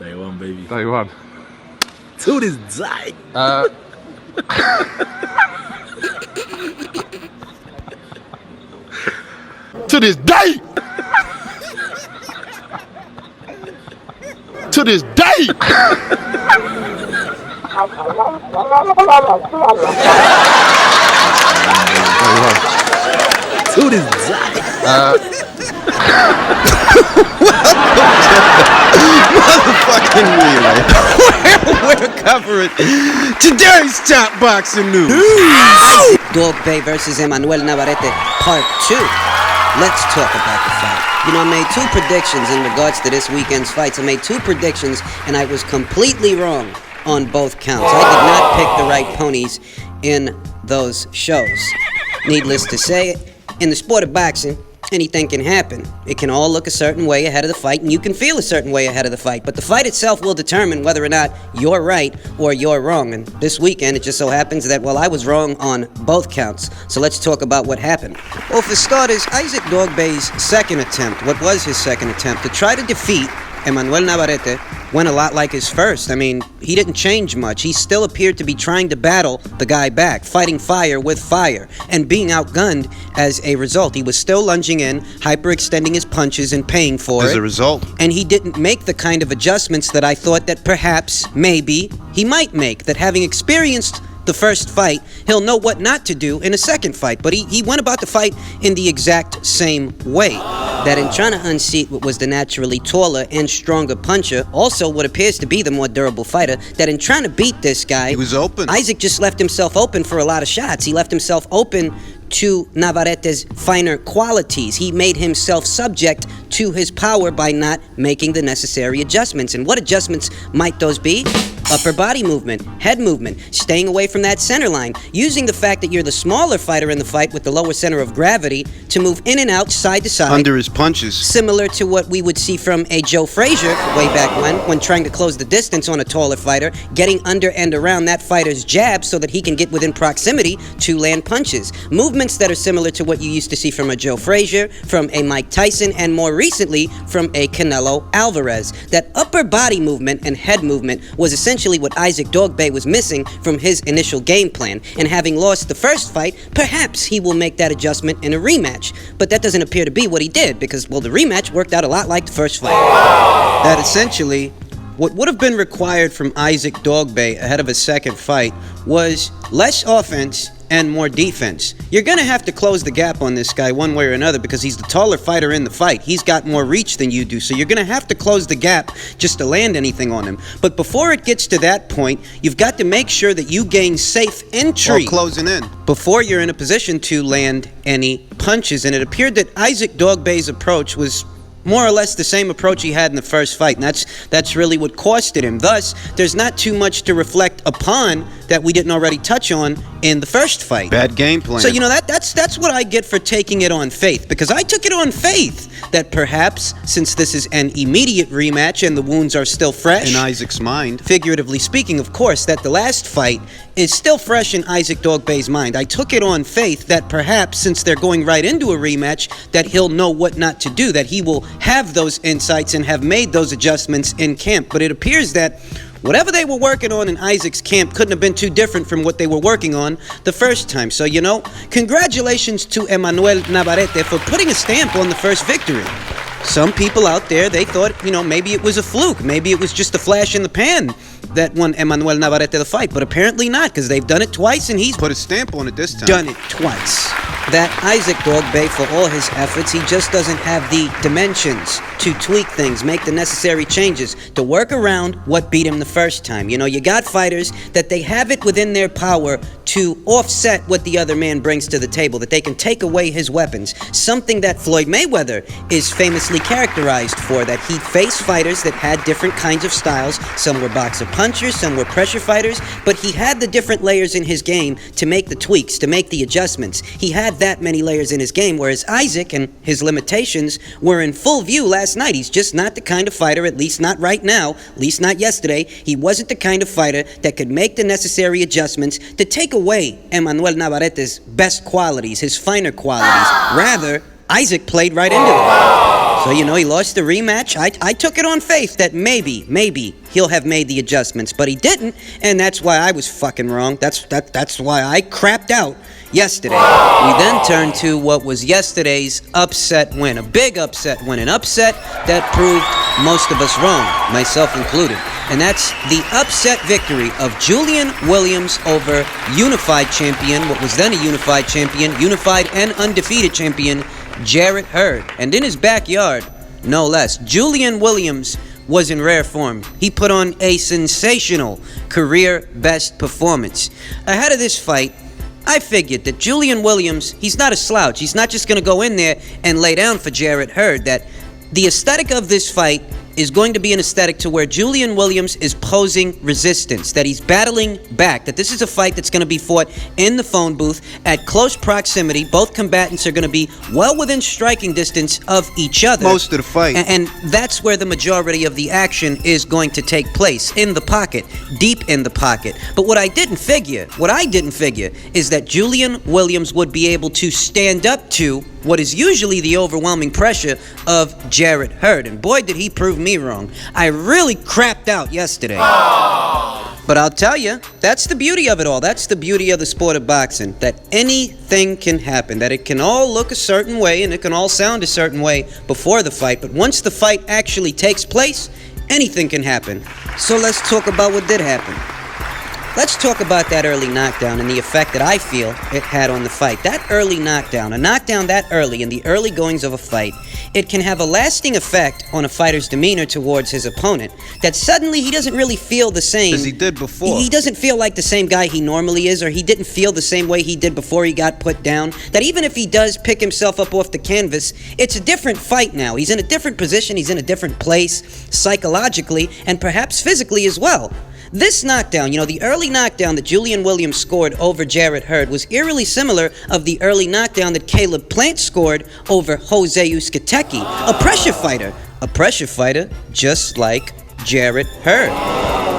Taiwan, baby. Taiwan. To this day. To this day. To this day. To this day. Motherfucking relay. We're covering today's top boxing news. Dogboe versus Emmanuel Navarette, part 2. Let's talk about the fight. You know, I made 2 predictions in regards to this weekend's fights. I made 2 predictions, and I was completely wrong on both counts. I did not pick the right ponies in those shows. Needless to say, in the sport of boxing, anything can happen. It can all look a certain way ahead of the fight, and you can feel a certain way ahead of the fight. But the fight itself will determine whether or not you're right or you're wrong. And this weekend, it just so happens that, well, I was wrong on both counts. So let's talk about what happened. Well, for starters, Isaac Dogboe's second attempt, what was his second attempt, to try to defeat Emmanuel Navarette went a lot like his first. I mean, he didn't change much. He still appeared to be trying to battle the guy back, fighting fire with fire, and being outgunned as a result. He was still lunging in, hyperextending his punches and paying for it. As a result. And he didn't make the kind of adjustments that I thought that perhaps, maybe, he might make. That having experienced the first fight, he'll know what not to do in a second fight. But he went about the fight in the exact same way. That in trying to unseat what was the naturally taller and stronger puncher, also what appears to be the more durable fighter, that in trying to beat this guy, he was open. Isaac just left himself open for a lot of shots. He left himself open to Navarette's finer qualities. He made himself subject to his power by not making the necessary adjustments. And what adjustments might those be? Upper body movement, head movement, staying away from that center line, using the fact that you're the smaller fighter in the fight with the lower center of gravity to move in and out, side to side. Under his punches. Similar to what we would see from a Joe Frazier way back when trying to close the distance on a taller fighter, getting under and around that fighter's jab so that he can get within proximity to land punches. Movements that are similar to what you used to see from a Joe Frazier, from a Mike Tyson, and more recently from a Canelo Alvarez. That upper body movement and head movement was essentially what Isaac Dogboe was missing from his initial game plan. And having lost the first fight, perhaps he will make that adjustment in a rematch. But that doesn't appear to be what he did, because, well, the rematch worked out a lot like the first fight. That essentially, what would have been required from Isaac Dogboe ahead of a second fight was less offense and more defense. You're gonna have to close the gap on this guy one way or another because he's the taller fighter in the fight. He's got more reach than you do, so you're gonna have to close the gap just to land anything on him. But before it gets to that point, you've got to make sure that you gain safe entry. Or closing in. Before you're in a position to land any punches. And it appeared that Isaac Dogboe's approach was more or less the same approach he had in the first fight, and that's really what costed him. Thus, there's not too much to reflect upon that we didn't already touch on in the first fight. Bad game plan. So, you know, that's what I get for taking it on faith, because I took it on faith that perhaps, since this is an immediate rematch and the wounds are still fresh, in Isaac's mind, figuratively speaking, of course, that the last fight is still fresh in Isaac Dogboe's mind. I took it on faith that perhaps, since they're going right into a rematch, that he'll know what not to do, that he will have those insights and have made those adjustments in camp. But it appears that whatever they were working on in Isaac's camp couldn't have been too different from what they were working on the first time. So, you know, congratulations to Emmanuel Navarette for putting a stamp on the first victory. Some people out there, they thought, you know, maybe it was a fluke. Maybe it was just a flash in the pan that won Emmanuel Navarette the fight. But apparently not, because they've done it twice and he's put a stamp on it this time. Done it twice. That Isaac Dogboe, for all his efforts, he just doesn't have the dimensions to tweak things, make the necessary changes, to work around what beat him the first time. You know, you got fighters that they have it within their power to offset what the other man brings to the table, that they can take away his weapons. Something that Floyd Mayweather is famously characterized for, that he faced fighters that had different kinds of styles. Some were boxer punchers, some were pressure fighters, but he had the different layers in his game to make the tweaks, to make the adjustments. He had that many layers in his game, whereas Isaac and his limitations were in full view last night. He's just not the kind of fighter, at least not right now, at least not yesterday. He wasn't the kind of fighter that could make the necessary adjustments to take away Emmanuel Navarette's best qualities, his finer qualities. Rather, Isaac played right into them. So, he lost the rematch. I took it on faith that maybe he'll have made the adjustments, but he didn't, and that's why I was fucking wrong. That's why I crapped out yesterday. We then turned to what was yesterday's upset win, a big upset win, an upset that proved most of us wrong, myself included. And that's the upset victory of Julian Williams over unified champion, what was then a unified champion, unified and undefeated champion, Jarrett Hurd. And in his backyard, no less, Julian Williams was in rare form. He put on a sensational career best performance. Ahead of this fight, I figured that Julian Williams, he's not a slouch. He's not just going to go in there and lay down for Jarrett Hurd. That the aesthetic of this fight is going to be an aesthetic to where Julian Williams is posing resistance, that he's battling back, that this is a fight that's going to be fought in the phone booth at close proximity. Both combatants are going to be well within striking distance of each other. Most of the fight. And that's where the majority of the action is going to take place, in the pocket, deep in the pocket. But what I didn't figure is that Julian Williams would be able to stand up to what is usually the overwhelming pressure of Jarrett Hurd. And boy, did he prove me wrong. I really crapped out yesterday. But I'll tell you, that's the beauty of it all. That's the beauty of the sport of boxing, that anything can happen, that it can all look a certain way and it can all sound a certain way before the fight. But once the fight actually takes place, anything can happen. So let's talk about what did happen. Let's talk about that early knockdown and the effect that I feel it had on the fight. That early knockdown, a knockdown that early in the early goings of a fight, it can have a lasting effect on a fighter's demeanor towards his opponent, that suddenly he doesn't really feel the same as he did before. He doesn't feel like the same guy he normally is, or he didn't feel the same way he did before he got put down. That even if he does pick himself up off the canvas, it's a different fight now. He's in a different position, he's in a different place, psychologically, and perhaps physically as well. This knockdown, the early knockdown that Julian Williams scored over Jarrett Hurd was eerily similar of the early knockdown that Caleb Plant scored over Jose Uzcategui, a pressure fighter just like Jarrett Hurd.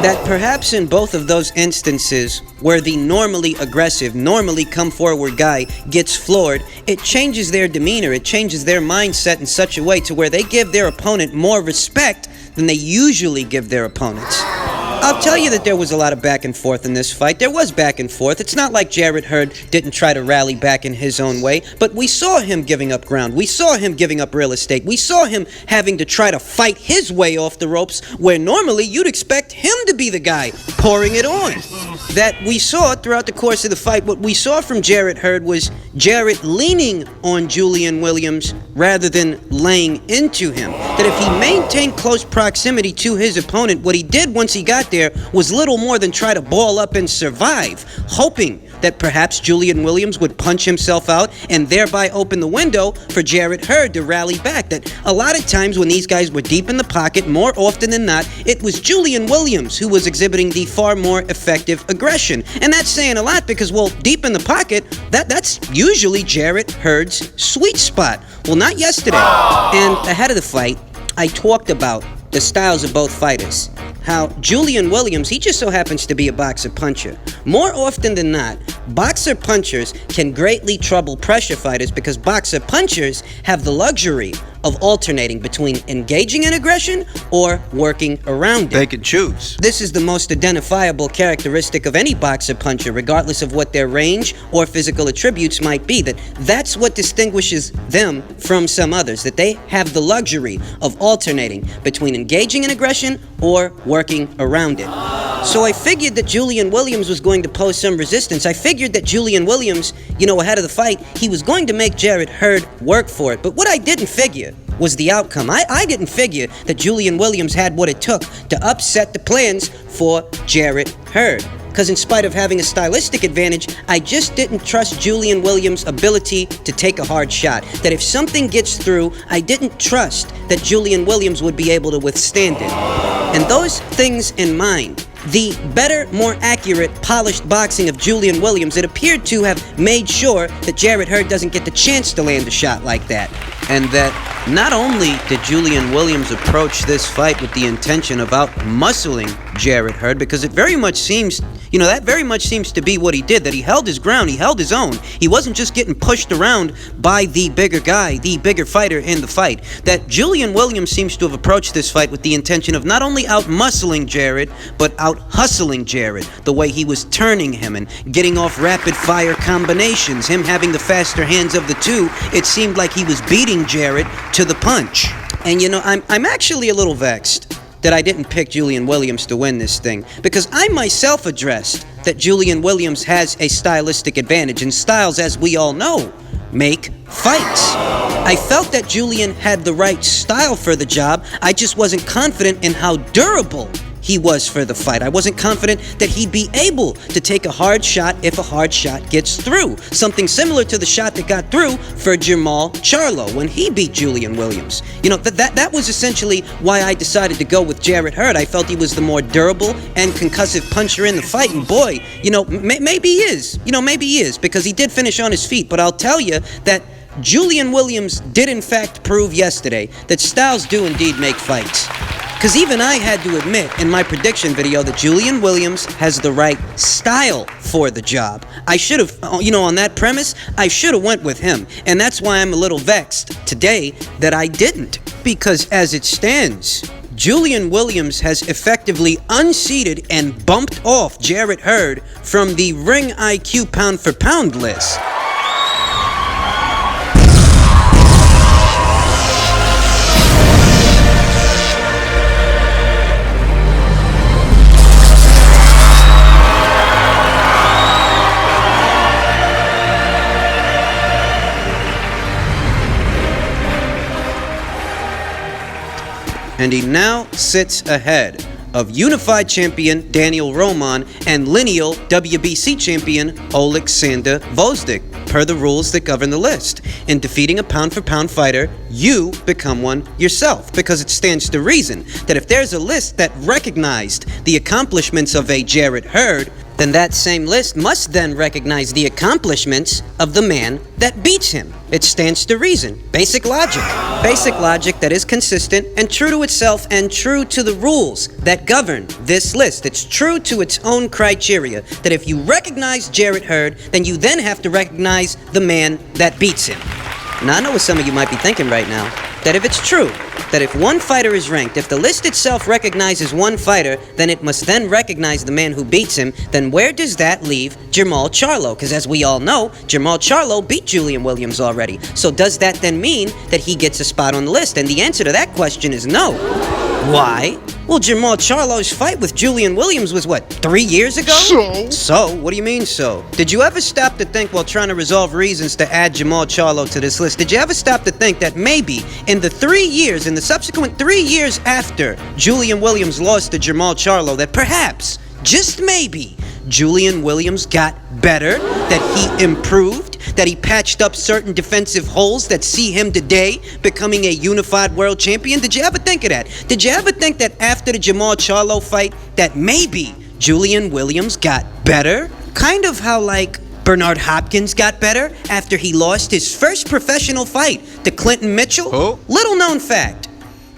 That perhaps in both of those instances where the normally aggressive, normally come forward guy gets floored, it changes their demeanor, it changes their mindset in such a way to where they give their opponent more respect than they usually give their opponents. I'll tell you that there was a lot of back and forth in this fight. There was back and forth. It's not like Jarrett Hurd didn't try to rally back in his own way, but we saw him giving up ground. We saw him giving up real estate. We saw him having to try to fight his way off the ropes, where normally you'd expect him to be the guy pouring it on. That we saw throughout the course of the fight, what we saw from Jarrett Hurd was Jarrett leaning on Julian Williams rather than laying into him. That if he maintained close proximity to his opponent, what he did once he got there was little more than try to ball up and survive, hoping that perhaps Julian Williams would punch himself out and thereby open the window for Jarrett Hurd to rally back. That a lot of times when these guys were deep in the pocket, more often than not, it was Julian Williams who was exhibiting the far more effective aggression. And that's saying a lot because, well, deep in the pocket, that's usually Jarrett Hurd's sweet spot. Well, not yesterday. And ahead of the fight, I talked about the styles of both fighters. How Julian Williams, he just so happens to be a boxer puncher. More often than not, boxer punchers can greatly trouble pressure fighters because boxer punchers have the luxury of alternating between engaging in aggression or working around it. They can choose. This is the most identifiable characteristic of any boxer puncher, regardless of what their range or physical attributes might be. That's what distinguishes them from some others, that they have the luxury of alternating between engaging in aggression or working around it. So I figured that Julian Williams was going to pose some resistance. I figured that Julian Williams, ahead of the fight, he was going to make Jarrett Hurd work for it. But what I didn't figure was the outcome. I didn't figure that Julian Williams had what it took to upset the plans for Jarrett Hurd. Because in spite of having a stylistic advantage, I just didn't trust Julian Williams' ability to take a hard shot. That if something gets through, I didn't trust that Julian Williams would be able to withstand it. And those things in mind, the better, more accurate, polished boxing of Julian Williams, it appeared to have made sure that Jarrett Hurd doesn't get the chance to land a shot like that. And that not only did Julian Williams approach this fight with the intention of out-muscling Jarrett Hurd, because it very much seems, You know, that very much seems to be what he did, that he held his ground, he held his own. He wasn't just getting pushed around by the bigger guy, the bigger fighter in the fight. That Julian Williams seems to have approached this fight with the intention of not only out-muscling Jared, but out-hustling Jared. The way he was turning him and getting off rapid-fire combinations, him having the faster hands of the two, it seemed like he was beating Jared to the punch. And you know, I'm actually a little vexed that I didn't pick Julian Williams to win this thing, because I myself addressed that Julian Williams has a stylistic advantage, and styles, as we all know, make fights. I felt that Julian had the right style for the job. I just wasn't confident in how durable he was for the fight. I wasn't confident that he'd be able to take a hard shot if a hard shot gets through. Something similar to the shot that got through for Jermall Charlo when he beat Julian Williams. You know, that was essentially why I decided to go with Jarrett Hurd. I felt he was the more durable and concussive puncher in the fight, and boy, you know, maybe he is. You know, maybe he is, because he did finish on his feet, but I'll tell you that Julian Williams did in fact prove yesterday that styles do indeed make fights. Because even I had to admit in my prediction video that Julian Williams has the right style for the job. I should have, you know, on that premise, I should have went with him. And that's why I'm a little vexed today that I didn't. Because as it stands, Julian Williams has effectively unseated and bumped off Jarrett Hurd from the Ring IQ pound for pound list. And he now sits ahead of unified champion Daniel Roman and lineal WBC champion Alexander Gvozdyk, per the rules that govern the list. In defeating a pound-for-pound fighter, you become one yourself, because it stands to reason that if there's a list that recognized the accomplishments of a Jarrett Hurd, then that same list must then recognize the accomplishments of the man that beats him. It stands to reason. Basic logic. Basic logic that is consistent and true to itself and true to the rules that govern this list. It's true to its own criteria that if you recognize Jarrett Hurd, then you then have to recognize the man that beats him. Now, I know what some of you might be thinking right now, that if it's true, that if one fighter is ranked, if the list itself recognizes one fighter, then it must then recognize the man who beats him, then where does that leave Jermall Charlo? Because as we all know, Jermall Charlo beat Julian Williams already. So does that then mean that he gets a spot on the list? And the answer to that question is no. Why? Well, Jermall Charlo's fight with Julian Williams was, what, 3 years ago? So? What do you mean, so? Did you ever stop to think while trying to resolve reasons to add Jermall Charlo to this list? Did you ever stop to think that maybe in the subsequent 3 years after Julian Williams lost to Jermall Charlo, that perhaps, just maybe, Julian Williams got better, that he improved, that he patched up certain defensive holes that see him today becoming a unified world champion? Did you ever think of that? Did you ever think that after the Jermall Charlo fight that maybe Julian Williams got better? Kind of how, like, Bernard Hopkins got better after he lost his first professional fight to Clinton Mitchell? Who? Little known fact.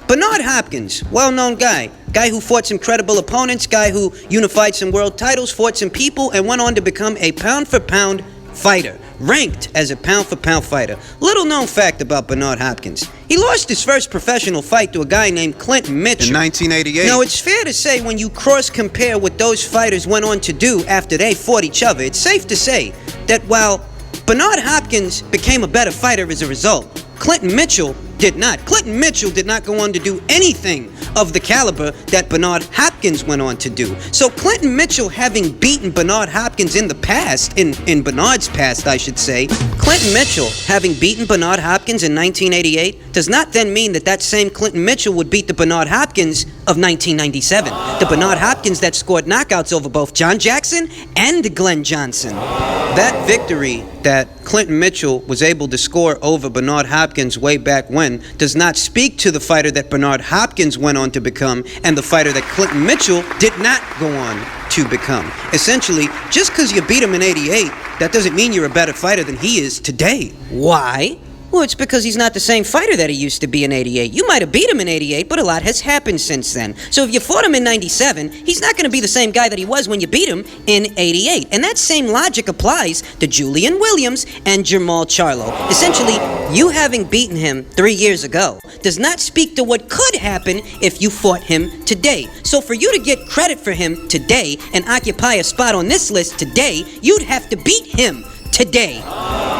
Bernard Hopkins, well-known guy who fought some credible opponents, guy who unified some world titles, fought some people, and went on to become a pound-for-pound fighter, ranked as a pound-for-pound fighter. Little known fact about Bernard Hopkins. He lost his first professional fight to a guy named Clinton Mitchell. In 1988. Now, it's fair to say when you cross-compare what those fighters went on to do after they fought each other, it's safe to say that while Bernard Hopkins became a better fighter as a result, Clinton Mitchell did not. Clinton Mitchell did not go on to do anything of the caliber that Bernard Hopkins went on to do. So Clinton Mitchell, having beaten Bernard Hopkins in the past, in Bernard's past, I should say, Clinton Mitchell, having beaten Bernard Hopkins in 1988, does not then mean that that same Clinton Mitchell would beat the Bernard Hopkins of 1997. The Bernard Hopkins that scored knockouts over both John Jackson and Glenn Johnson. That victory that Clinton Mitchell was able to score over Bernard Hopkins way back when does not speak to the fighter that Bernard Hopkins went on to become and the fighter that Clinton Mitchell did not go on to become. Essentially, just because you beat him in 88, that doesn't mean you're a better fighter than he is today. Why? Well, it's because he's not the same fighter that he used to be in 88. You might have beat him in 88, but a lot has happened since then. So if you fought him in 97, he's not going to be the same guy that he was when you beat him in 88. And that same logic applies to Julian Williams and Jermall Charlo. Essentially, you having beaten him 3 years ago does not speak to what could happen if you fought him today. So for you to get credit for him today and occupy a spot on this list today, you'd have to beat him today.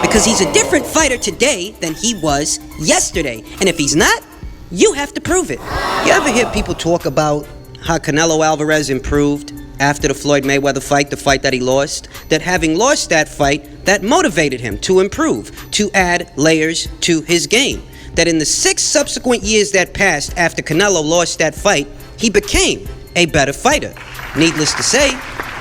Because he's a different fighter today than he was yesterday. And if he's not, you have to prove it. You ever hear people talk about how Canelo Alvarez improved after the Floyd Mayweather fight, the fight that he lost? That having lost that fight, that motivated him to improve, to add layers to his game. That in the 6 subsequent years that passed after Canelo lost that fight, he became a better fighter. Needless to say,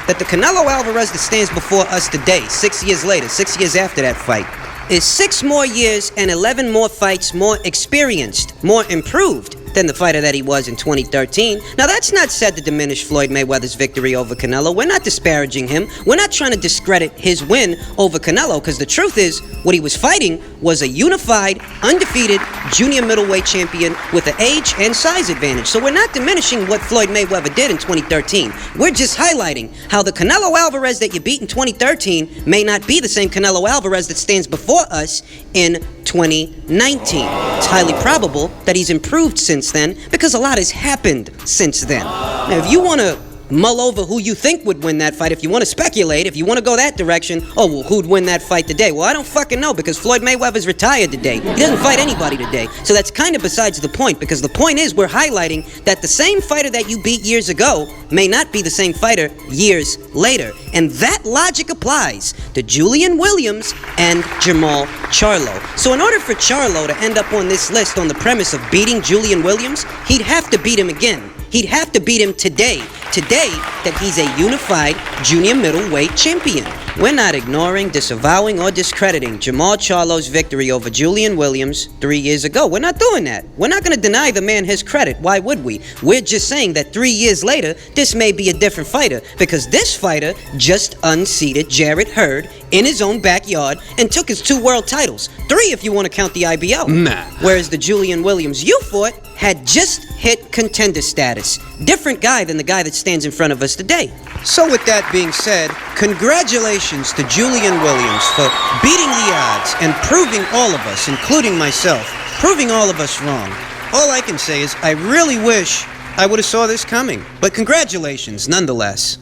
that the Canelo Alvarez that stands before us today, 6 years later, 6 years after that fight, is 6 more years and 11 more fights more experienced, more improved than the fighter that he was in 2013. Now, that's not said to diminish Floyd Mayweather's victory over Canelo. We're not disparaging him. We're not trying to discredit his win over Canelo, because the truth is, what he was fighting was a unified, undefeated junior middleweight champion with an age and size advantage. So we're not diminishing what Floyd Mayweather did in 2013. We're just highlighting how the Canelo Alvarez that you beat in 2013 may not be the same Canelo Alvarez that stands before us in 2019. It's highly probable that he's improved since then, because a lot has happened since then. Now, if you want to mull over who you think would win that fight, if you want to speculate, if you want to go that direction, oh, well, who'd win that fight today? Well, I don't fucking know, because Floyd Mayweather's retired today. He doesn't fight anybody today. So that's kind of besides the point, because the point is we're highlighting that the same fighter that you beat years ago may not be the same fighter years later. And that logic applies to Julian Williams and Jermall Charlo. So in order for Charlo to end up on this list on the premise of beating Julian Williams, he'd have to beat him again. He'd have to beat him today. Today, that he's a unified junior middleweight champion. We're not ignoring, disavowing, or discrediting Jermall Charlo's victory over Julian Williams 3 years ago. We're not doing that. We're not going to deny the man his credit. Why would we? We're just saying that 3 years later, this may be a different fighter, because this fighter just unseated Jarrett Hurd in his own backyard and took his 2 world titles. 3 if you want to count the IBO. Nah. Whereas the Julian Williams you fought had just hit contender status. Different guy than the guy that stands in front of us today. So with that being said, congratulations to Julian Williams for beating the odds and proving all of us, including myself, proving all of us wrong. All I can say is I really wish I would have saw this coming. But congratulations nonetheless.